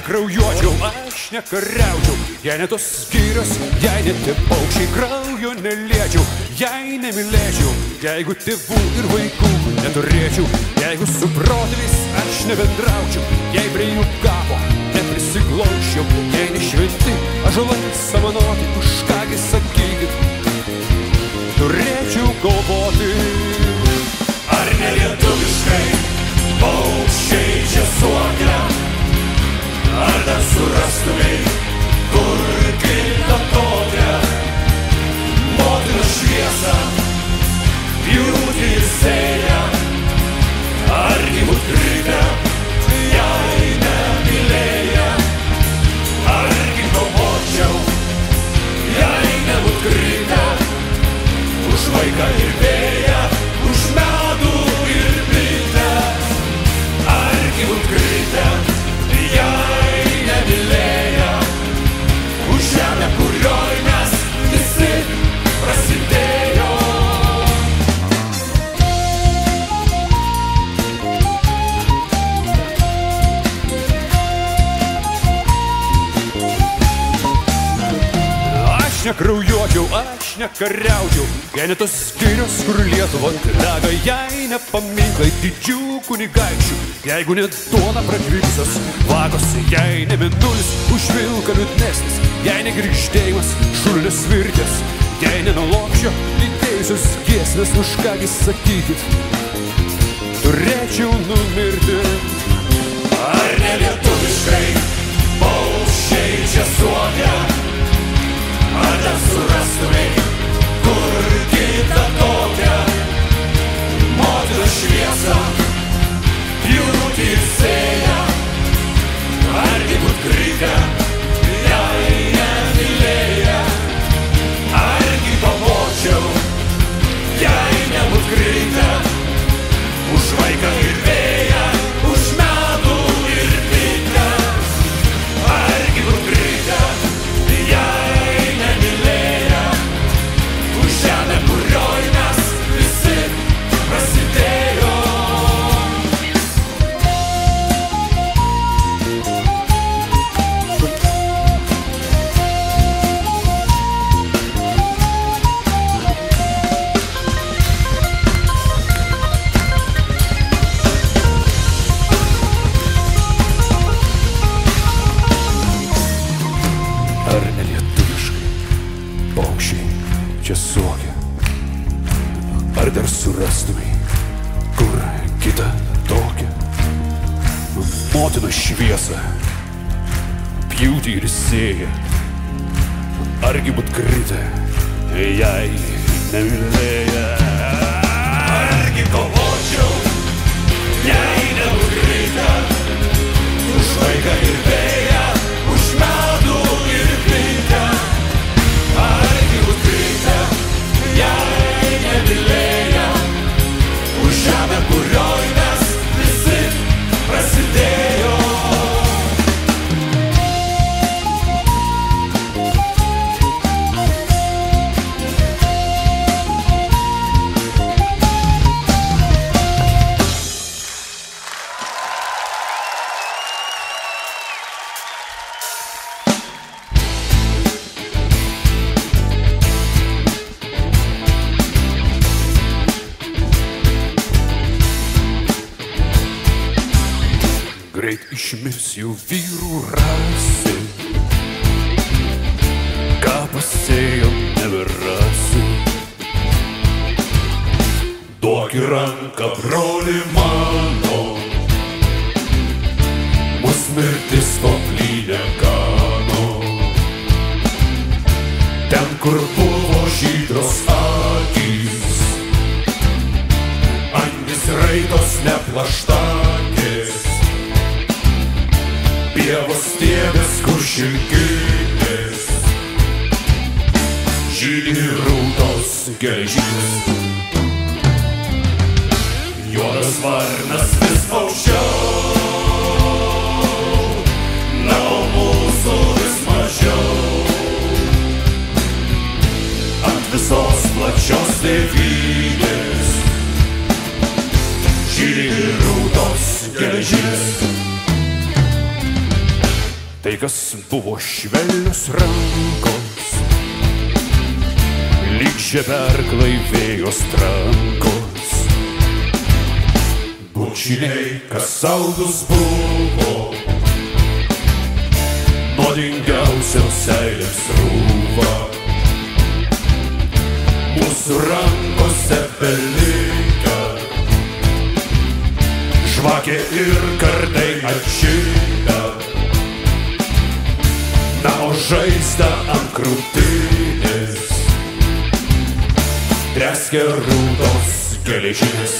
nekraujuočiau, aš nekariaučiau, jei ne tos skyrios, jei ne tie paukščiai, kraujo neliečiau, jei nemylėčiau, jeigu tėvų ir vaikų neturėčiau, jeigu su protėviais aš nebendraučiau, jei prie jų kapo neprisiglaučiau, jei nešventi ąžuolai samanoti, už kągi sakykit, turėčiau galvoti. Ar ne lietuviškai paukščiai čia suokia? Ar dar surastumei, kur kitą tokią motinos šviesą, pjūtį ir sėją? Argi būt kritę, jei nemylėję? Argi kovočiau, jei nebūt kritę, už vaiką ir vėją, už medų ir bitę? Argi būt kritę, jei nemylėję, už žemę, kurioj mes visi prasidėjo? Aš nekraujuočiau, aš nekariaučiau, jei ne tos skyrios, kur Lietuva klega, jei ne paminklai didžių kunigaikščių, jeigu ne duona prakrikusios vagos, jei ne mėnulis už vilką liūdnesnis, jei ne grįžtėjimas šulinės virtės, jei ne nuo lopšio įdėjusios giesmės, už kągi sakykit, turėčiau numirti. Ar ne lietuviškai paukščiai čia suokia? Ar dar surastumei, kur kitą tokią motinos šviesą, pjūtį ir sėją? Argi būt kritę, jei nemylėję? Argi kovočiau, jei nebūt kritę, už vaiką ir vėją, už medų ir bitę? Argi būt kritę, jei nemylėję, už žemę, kurioj mes visi prasidėjo? Ar ne lietuviškai paukščiai čia suokia? Ar dar surastumei, kur kitą tokią motinos šviesą, pjūtį ir sėją? Argi būt kritę, jei nemylėję? Argi kovočiau, jei nebūt kritę, už vaiką ir vėją, už medų ir bitę? Argi būt kritę, jei nemylėję, už žemę, kurioj mes visi prasidėjo? Greit išmirs jau vyrų rasė, ką pasėjo neberasi. Duok į ranką, broli mano, mus mirtis paplynė gano. Ten, kur buvo žydros akys, angis raitos neplaštakės, pievos stiebės, kur šilkinės, žydi rūtos geležinės. Juodas varnas vis aukščiau, na o mūsų vis mažiau. Ant visos plačios tėvynės žydi rūtos geležinės. Tai kas buvo švelnios rankos, lyg žeberklai vėjos trankos. Bučiniai, kas saldus buvo, nuodingiausios seilės rūva. Mūsų rankose belika žvakė ir kardai atšilę, na o žaizda ant krūtinės treskė rūtos geležinės.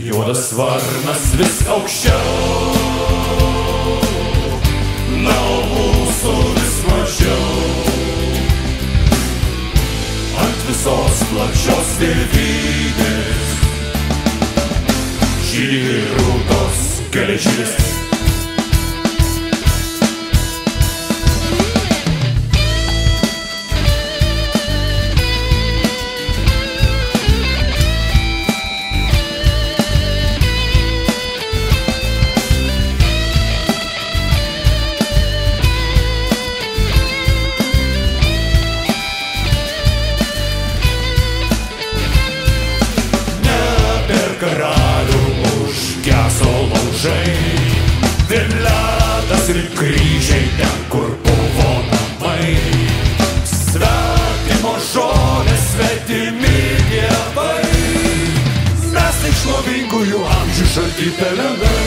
Juodas varnas vis aukščiau, na o mūsų vis mažiau. Ant visos plačios tėvynės žydi rūtos geležinės. Karalių užgeso laužai, vien ledas ir kryžiai ten, kur buvo namai. Svetimo žolės, svetimi dievai, mes tai šlovingųjų amžių šalti pelenai.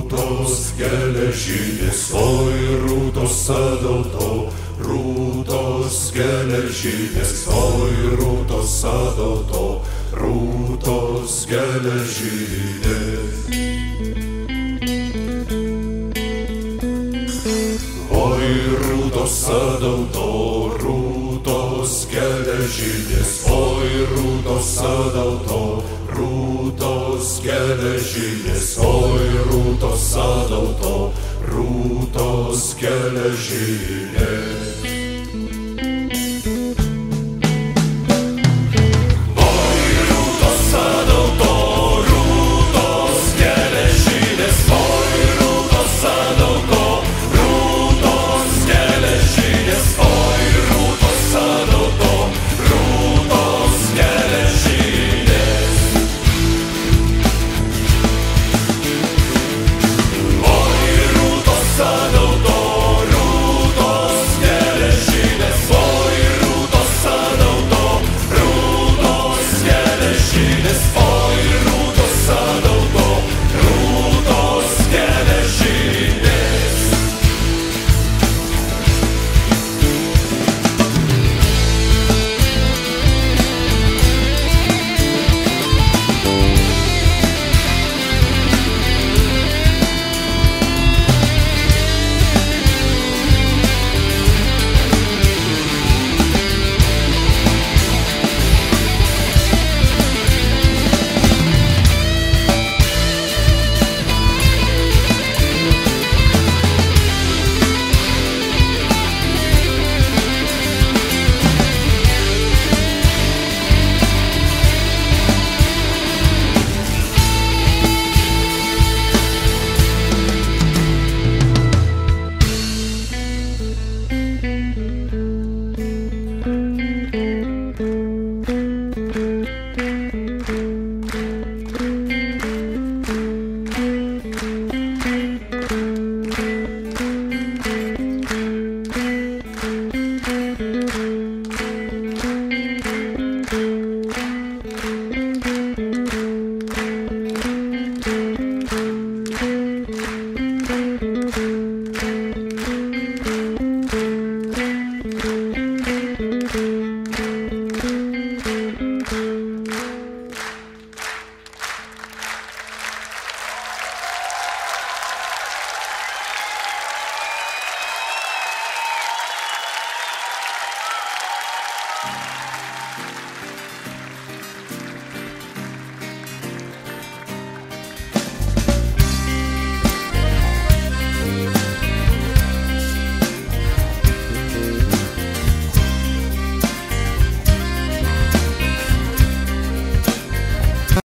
Rūtos geležinės, oi rūtos sadauto, rūtos geležinės, oi rūtos sadauto, rūtos geležinės. Oi rūtos sadauto, rūtos geležinės, oi rūtos sadauto, rūtos geležinės, oi rūtos sadauto, rūtos geležinės.